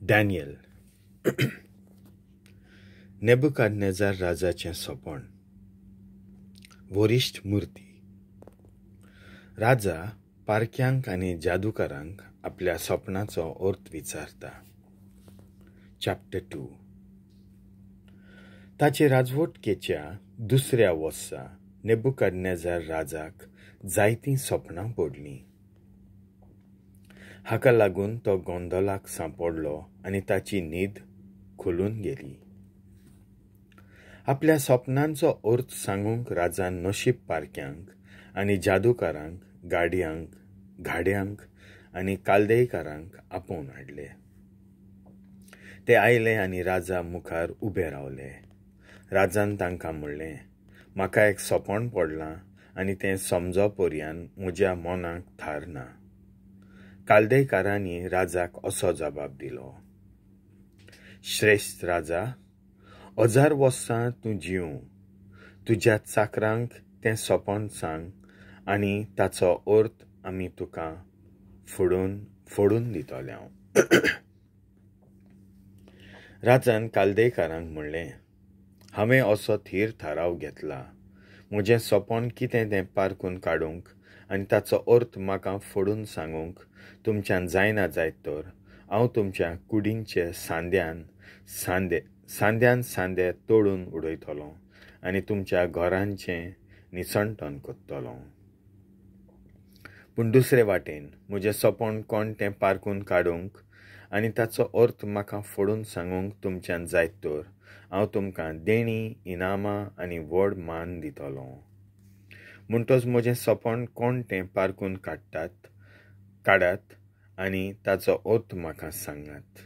Daniel. नेबुकादनेजार राजाचें सोपण. वरिश्ठ मुर्ती. राजा पारक्यांक आनी जादूकारांक आपल्या सोपनाचो अर्थ विचारता. चॅप्टर 2. ताचे राजवटकेच्या दुसऱ्या वर्सा नेबुकादनेजार राजाक जायतीं सोपनां पडलीं. हाका लागून तो गोंदलाक सांपडलो आनी ताची न्हीद खुलून गेली. आपल्या सोपनांचो अर्थ सांगूंक राजान नशीब पारक्यांक आनी जादूकारांक, घाड्यांक आनी काल्देकारांक आपोवन हाडले. ते आयले आनी राजा मुखार उबे रावले. राजान तांकां म्हणलें, म्हाका एक सोपण पडलां आनी तें समजो पर्यान म्हज्या मनाक थार ना. काल्देकारांनी राजाक असो जबाब दिलो. श्रेश्ठ राजा, 1000 वर्सां तूं जिवं. तुज्या चाकरांक तें सोपन सांग आनी ताचो अर्थ आमी तुका फोडून दितले हांव. राजान काल्देकारांक म्हणलें, हांवें असो थीर थाराव घेतला. म्हजें सोपन कितें तें पारखून काडूंक आनी ताचो अर्थ म्हाका फोडून सांगूंक तुमच्यान जायना जायत तर हांव तुमच्या कुडींचे सांद्यान तोडून उडयतलों आनी तुमच्या घरांचें निसणटण कोत्तलों. पूण दुसरे वाटेन म्हजें सोपण कोण तें पारखून काडूंक आनी ताचो अर्थ म्हाका फोडून सांगूंक तुमच्यान जायत तर हांव तुमकां देणी, इनामां आनी व्हड मान दितलों. म्हणटच म्हजें सोपण कोण तें पारखून काडात आनी ताचो अर्थ म्हाका सांगात.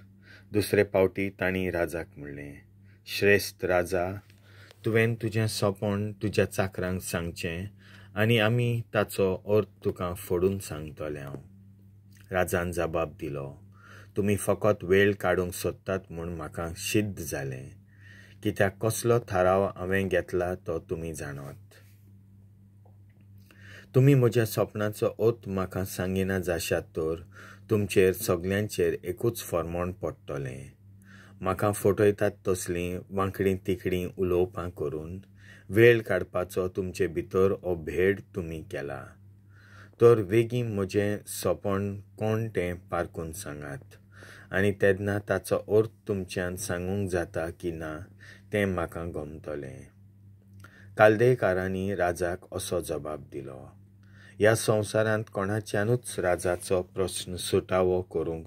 दुसरे फावटी तांणी राजाक म्हणलें, श्रेश्ठ राजा, तुवें तुजें सोपण तुज्या चाकरांक सांगचें आनी आमी ताचो अर्थ तुका फोडून सांगतले हांव. राजान जबाब दिलो, तुमी फकत वेळ काडूंक सोदतात म्हूण म्हाका सिद्ध जालें, कित्याक कसलो थाराव हांवें घेतला तो तुमी जाणात. तुमी म्हज्या सोपनाचो अर्थ म्हाका सांगिना जाशात तर तुमचेर सगल्यांचेर एकूच फर्मोण पडटलें. म्हाका फटयतात तसलीं वांकडी तिकडी उलोवपां करून वेळ काडपाचो तुमचे भितर हो भेद तुमी केला. तर बेगीन म्हजें सोपण कोण तें पारखून सांगात आनी तेन्ना ताचो अर्थ तुमच्यान सांगूंक जाता की ना तें म्हाका गमतलें. काल्देकारांनी राजाक असो जबाब दिलो, ह्या संवसारांत कोणाच्यानूच राजाचो प्रस्न सुटावो करूंक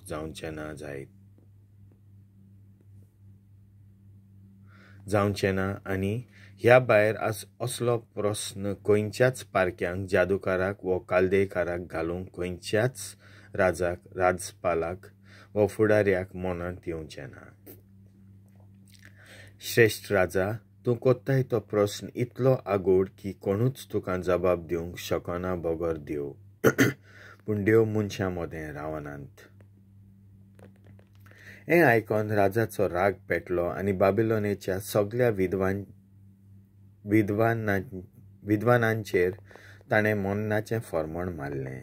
जावचें ना आनी ह्या भायर असलो प्रस्न खंयच्याच पारक्यांक, जादूकाराक वा काल्देकाराक घालूंक खंयच्याच राजाक, राजपालाक वा फुडाऱ्याक मनांत येवचें ना. श्रेश्ठ राजा, तूं कोत्ताय तो प्रस्न इतलो आगोड की कोणूच तुका जबाब दिवंक शकना बगर देव. पूण देव मनशां मोदें रावनांत. हें आयकून राजाचो राग पेटलो आनी बाबिलोनेच्या सगळ्या विद्वानांचेर ताणें मन्नाचें फर्मोण मारलें.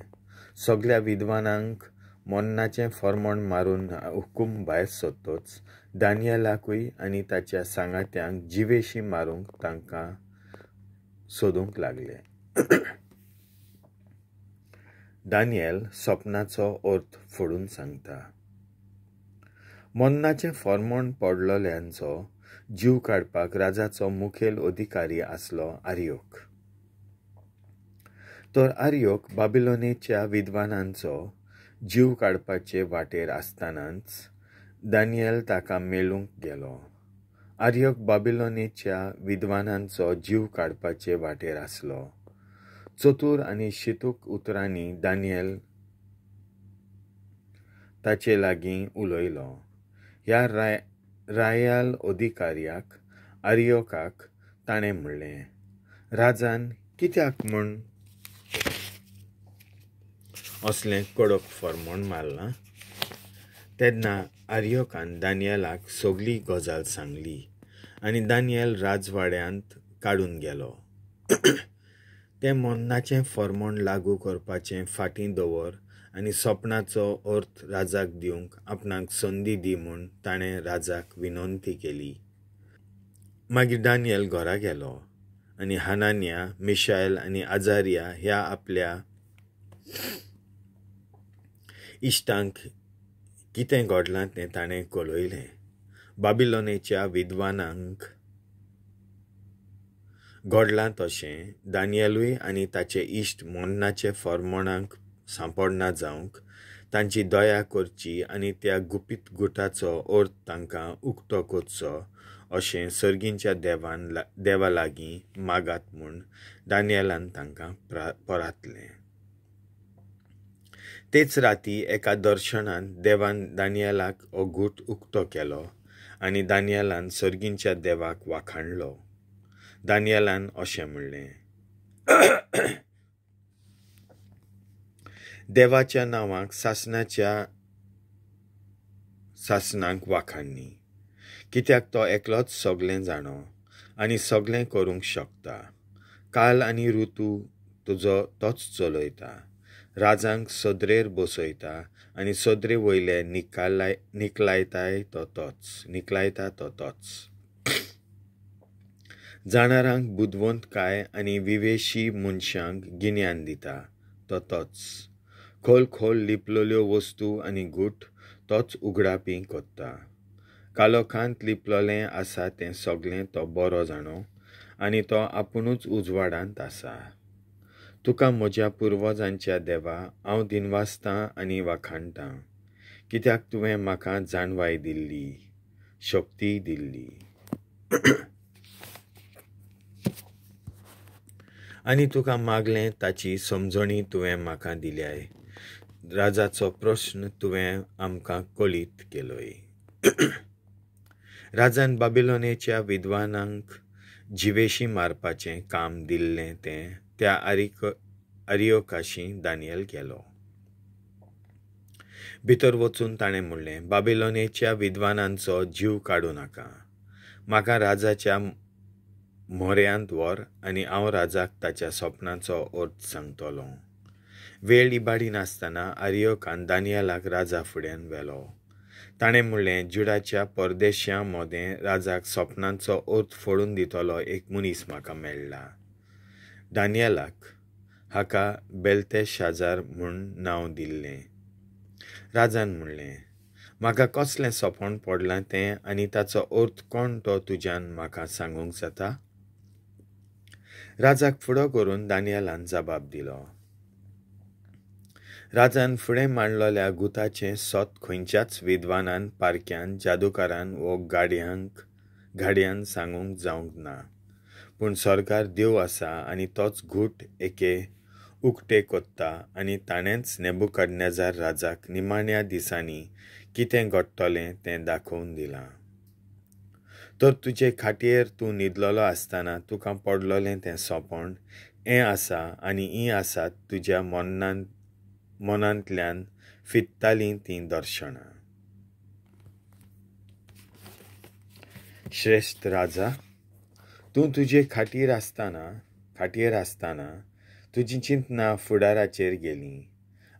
सगळ्या विद्वानांक मन्नाचें फर्मोण मारून हुकूम भायर सरतच दानियेलाकूय आनी ताच्या सांगात्यांक जिवेशी मारूंक तांकां सोदूंक लागले. दानियल सोपनाचो अर्थ फोडून सांगता. मन्नाचें फर्मोण पडलोल्यांचो जीव काडपाक राजाचो मुखेल अधिकारी आसलो आर्योक. तर आर्योक बाबिलोनेच्या विद्वानांचो जीव काडपाचे वाटेर आसतनाच दानियल ताका मेळूंक गेलो. आर्योक बाबिलोनेच्या विद्वानांचो जीव काडपाचे वाटेर आसलो. चतूर आनी शितूक उतरांनी दानियल ताचे लागीं उलयलो. ह्या रायाल अधिकाऱ्याक आर्योकाक ताणें म्हणलें, राजान कित्याक म्हूण असलें कडक फर्मोण मारलां. तेन्ना आर्योकान दानियेलाक सगळी गजाल सांगली आनी दानियल राजवाड्यांत काडून गेलो. तें मन्नाचें फर्मोण लागू करपाचें फाटीं दवर आनी सपनाचो अर्थ राजाक दिवंक आपणाक संदी दी म्हूण ताणें राजाक विनंती केली. मागीर दानियल घरा गेलो आनी हानानिया, मिशायल आनी आजारिया ह्या आपल्या इश्टांक कितें घडलां तें ताणें कळयलें. बाबिलोनेच्या विद्वानांक घडलां तशें दानियलूय आनी ताचे इश्ट मोन्नाचे फर्मोणांक सांपडना जावंक तांची दया करची आनी त्या गुपीत गुटाचो अर्थ तांकां उक्तो करचो अशें सर्गींच्या देवा लागीं मागात म्हूण दानियलान तांकां परातलें. तेच राती एका दर्शनान देवान दानियलाक हो गूट उक्तो केलो आनी दानियलान सर्गींच्या देवाक वाखाणलो. दानियलान अशें म्हणलें, देवाच्या नांवाक सासनांक वाखाणनी, कित्याक तो एकलोच सगळें जाणो आनी सगळें करूंक शकता. काल आनी ऋतू तुजो तोच चलयता, राजांक सदरेर बसयता आनी सदरे वयले निकलायता तो तोच. जाणारांक बुदवंतकाय आनी विवेशी मनशांक गिन्यान दिता तो तोच. खोल लिपलोल्यो वस्तू आनी गूट तोच उगडापी कोत्ता. कालोखांत लिपलोलें आसा तें सगळें तो बरो जाणो आनी तो आपुणूच उजवाडांत आसा. तुका म्हज्या पुर्वजांच्या देवा हांव दिनवासतां आनी वाखाणटां, कित्याक तुवें म्हाका जाणवाय दिल्ली, शक्ती दिल्ली. आनी तुका मागलें ताची समजणी तुवें म्हाका दिल्याय. राजाचो प्रश्न तुवें आमकां कळीत केलोय. राजान बाबिलोनेच्या विद्वानांक जिवेशी मारपाचें काम दिल्लें तें त्या आरियोकाशी दानियल गेलो. भितर वचून ताणें म्हणलें, बाबिलोनेच्या विद्वानांचो जीव काडूं नाका. म्हाका राजाच्या मोऱ्यांत व्हर आनी हांव राजाक ताच्या सपनाचो अर्थ सांगतलों. वेळ इबाडी नासतना आरियोकान दानियलाक राजा फुड्यान व्हेलो. ताणें म्हणलें, जुडाच्या परदेश्यां मोदें राजाक सपनांचो अर्थ फोडून दितलो एक मनीस म्हाका मेळ्ळा. दानियलाक हाका बेल्तेशाजार म्हूण नांव दिल्लें. राजान म्हणलें, म्हाका कसलें सपन पडलां तें आनी ताचो अर्थ कोण तो तुज्यान म्हाका सांगूंक जाता? राजाक फुडो करून दानियलान जबाब दिलो. राजान फुडें मांडलोल्या गुताचें सोत खंयच्याच विद्वानान, पारक्यान, जादूकारान वो घाड्यान सांगूंक जावंक ना. पूण सरकार देव आसा आनी तोच गूट एके उक्ते कोत्ता आनी ताणेंच नेबुकदनेजार राजाक निमाण्या दिसांनी कितें घडटलें तें दाखोवन दिलां. तर तुजे खाटयेर तूं न्हिदलोलो आसतना तुका पडलोलें तें सोपण हें आसा आनी हीं आसात तुज्या मनांतल्यान फित्तालीं तीं दर्शनां. श्रेष्ठ राजा, तूं तुजे खाटयेर आसतना तुजी चिंतना फुडाराचेर गेली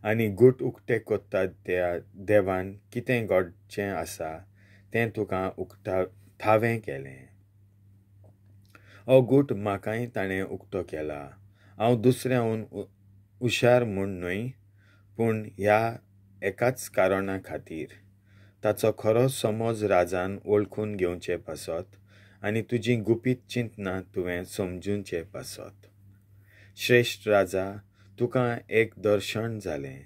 आनी गूट उक्ते कोत्ता त्या देवान कितें घडचें आसा तें तुका थावें केलें. हो गूट म्हाकाय ताणें उक्तो केला. हांव दुसऱ्याहून हुशार म्हूण न्हय, पूण ह्या एकाच कारणा खातीर, ताचो खरो समज राजान वळखून घेवचे पासत आनी तुजी गुपीत चिंतना तुवें समजूंचे पासत. श्रेष्ठ राजा, तुका एक दर्शन जालें.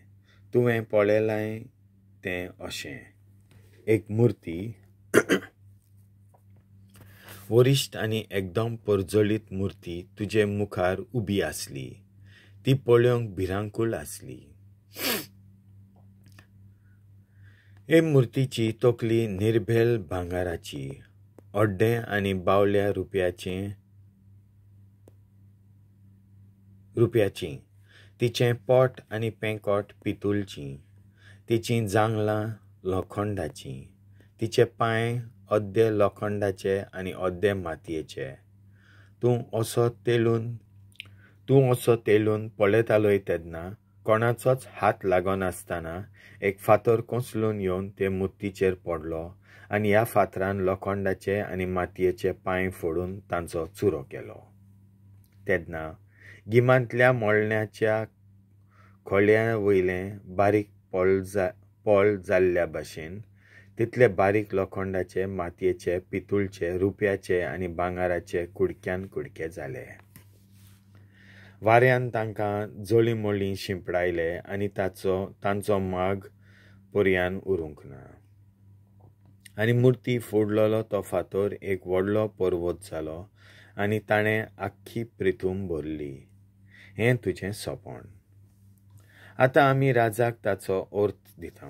तुवें पळयलां तें अशें. एक मुर्ती वरिश्ठ आनी एकदम परजळीत मुर्ती तुजे मुखार उबी आसली. ती पळोवंक भिरांकूळ आसली. हे मुर्तीची तकली निर्भेल भांगाराची, हड्डें आनी बावल्या रुपयाची. तिचें पोट आनी पेंकोट पितूलचीं. तिचीं जांगलां लोखंडाचीं. तिचे पांय अर्दे लोखंडाचे आनी अर्दे मातयेचे. तूं असो तेलून पळयतालोय तेन्ना कोणाचोच हात लागनासतना एक फातर कोसलून येवन ते मुर्तीचेर पडलो आनी ह्या फातरान लोखंडाचे आनी मातयेचे पांय फोडून तांचो चुरो केलो. तेन्ना गिमांतल्या मोळण्याच्या खोळ्या वयलें बारीक पोळ जाल्ल्या भाशेन तितले बारीक लोखंडाचे, मातयेचे, पितूळचे, रुप्याचे आनी भांगाराचे कुडक्यान कुडके जाले. वाऱ्यान तांकां जोळीमोळी शिंपडायले आनी तांचो माग पर्यान उरूंक ना. आनी मुर्ती फोडलोलो तो फातर एक व्हडलो पर्वत जालो आनी ताणें आख्खी पृथूम भरली. हें तुजें सोपण. आतां आमी राजाक ताचो अर्थ दिता.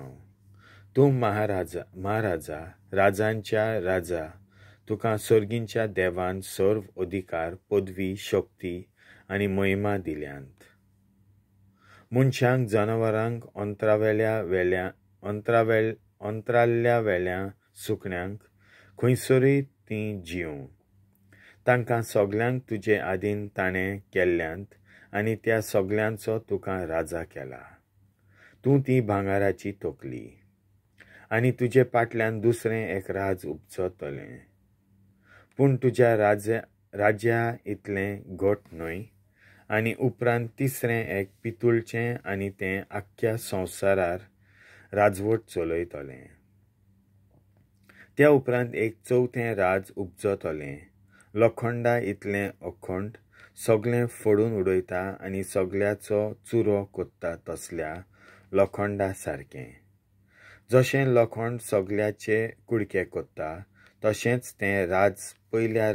तूं महाराजा, राजांच्या राजा, तुका सर्गींच्या देवान सर्व अधिकार, पदवी, शक्ती आनी महिमा दिल्यांत. मनशांक, जनावरांक, अंतराल्ल्या वेल्या सुकण्यांक खंयसरूय तीं जीव, तांकां सगल्यांक तुजे आदीन ताणें केल्ल्यांत आनी त्या सगल्यांचो तुका राजा केला. तूं ती भांगाराची तकली आनी तुजे फाटल्यान दुसरें एक राज उपजतलें. पूण तुज्या राज्या इतलें घट न्हय. आनी उपरांत तिसरें एक पितूळचें आनी तें आख्ख्या संवसारार राजवट चलयतलें. त्या उपरांत एक चवथें राज उपजतलें, लोखंडा इतलें अखंड, सगळें फोडून उडयता आनी सगळ्याचो चुरो कोत्ता तसल्या लोखंडा सारकें. जशें लोखंड सगळ्याचे कुडके कोत्ता तशेंच तें राज पयल्या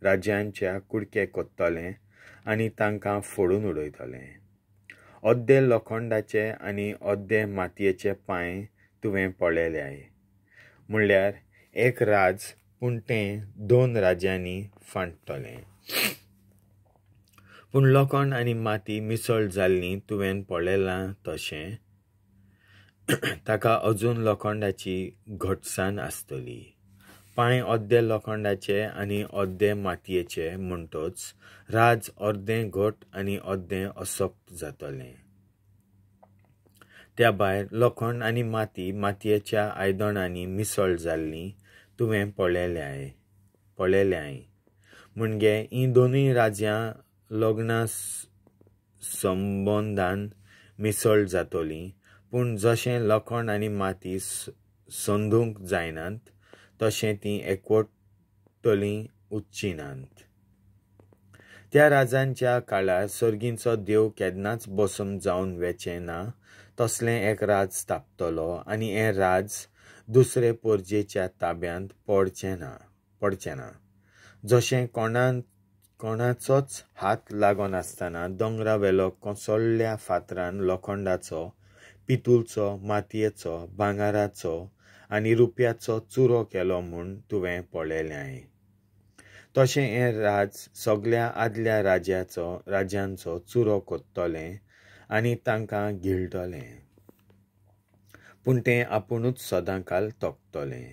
राज्यांच्या कुडके कोत्तलें आनी तांकां फोडून उडयतलें. अर्दे लोखंडाचे आनी अर्दे मातयेचे पांय तुवें पळयल्याय. म्हणल्यार एक राज, पूण तें 2 राज्यांनी फांटतलें. पूण लोखंड आनी माती मिसळ जाल्ली तुवें पळयलां तशें ताका अजून लोखंडाची घटसाण आसतली. पांय अर्दे लोखंडाचे आनी अर्दे मातयेचे म्हणटच राज अर्दें घट आनी अर्दें असक्त जातलें. त्या भायर लोखंड आनी मातयेच्या आयदनांनी मिसळ जाल्ली तुवें पळयल्याय. म्हणजे हीं दोनूय राज्यां लग्ना संबंदान मिसळ जातलीं, पूण जशें लोखंड आनी माती संदूंक जायनात तशें तीं एकवटलीं उरचीं नात. त्या राजांच्या काळार सर्गींचो देव केन्नाच बसम जावन वेचें ना तसलें एक राज स्थापतलो आनी हें राज दुसरे परजेच्या ताब्यांत पडचें ना. जशें कोणाचोच हात लागनासतना दोंगरा वेलो कोसळ्ळ्या फातरान लोखंडाचो, पितूळचो, मातयेचो, भांगाराचो आनी रुप्याचो चुरो केलो म्हूण तुवें पळयल्याय. तशें हें राज सगळ्या आदल्या राज्यांचो चुरो कोत्तलें आनी तांकां गिळटलें. पूण तें आपुणूच सदांकाल तोखतलें.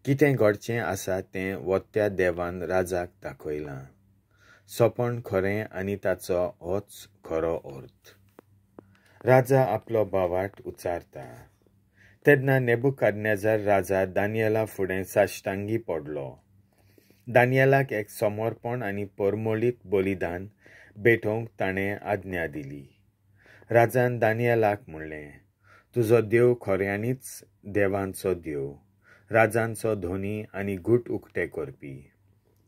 कितें घडचें आसा तें वत्या देवान राजाक दाखयलां. सोपण खरें आनी ताचो होच खरो अर्थ. राजा आपलो बावाट उचारता. तेन्ना नेबुकादनेजार राजा दानियेला फुडें साश्टांगी पडलो. दानियेलाक एक समर्पण आनी परमळीत बलिदान भेटोवंक ताणें आज्ञा दिली. राजान दानियेलाक म्हणलें, तुजो देव खऱ्यांनीच देवांचो देव, राजांचो धोनी आनी घूट उक्ते करपी.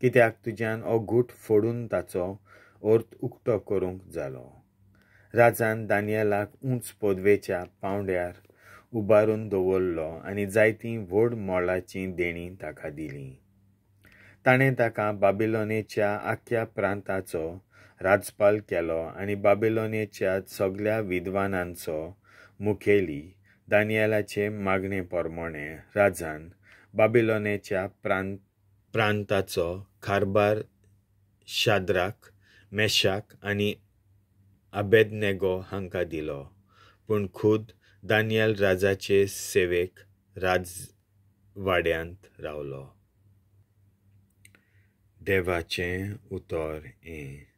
कित्याक तुज्यान हो घूट फोडून ताचो अर्थ उक्तो करूंक जालो. राजान दानियेलाक उंच पदवेच्या पांवड्यार उबारून दवरलो आनी जायतीं व्हड मोलाचीं देणी ताका दिलीं. ताणें ताका बाबिलोनेच्या आख्ख्या प्रांताचो राजपाल केलो आनी बाबिलोनेच्या सगळ्या विद्वानांचो मुखेली. दानियेलाचे मागणे प्रमाणें राजान बाबिलोनेच्या प्रांताचो कारभार शाद्राक, मेशाक आनी अबेदनेगो हांकां दिलो. पूण खुद दानियल राजाचे सेवेक राजवाड्यांत रावलो. देवाचें उतर हें.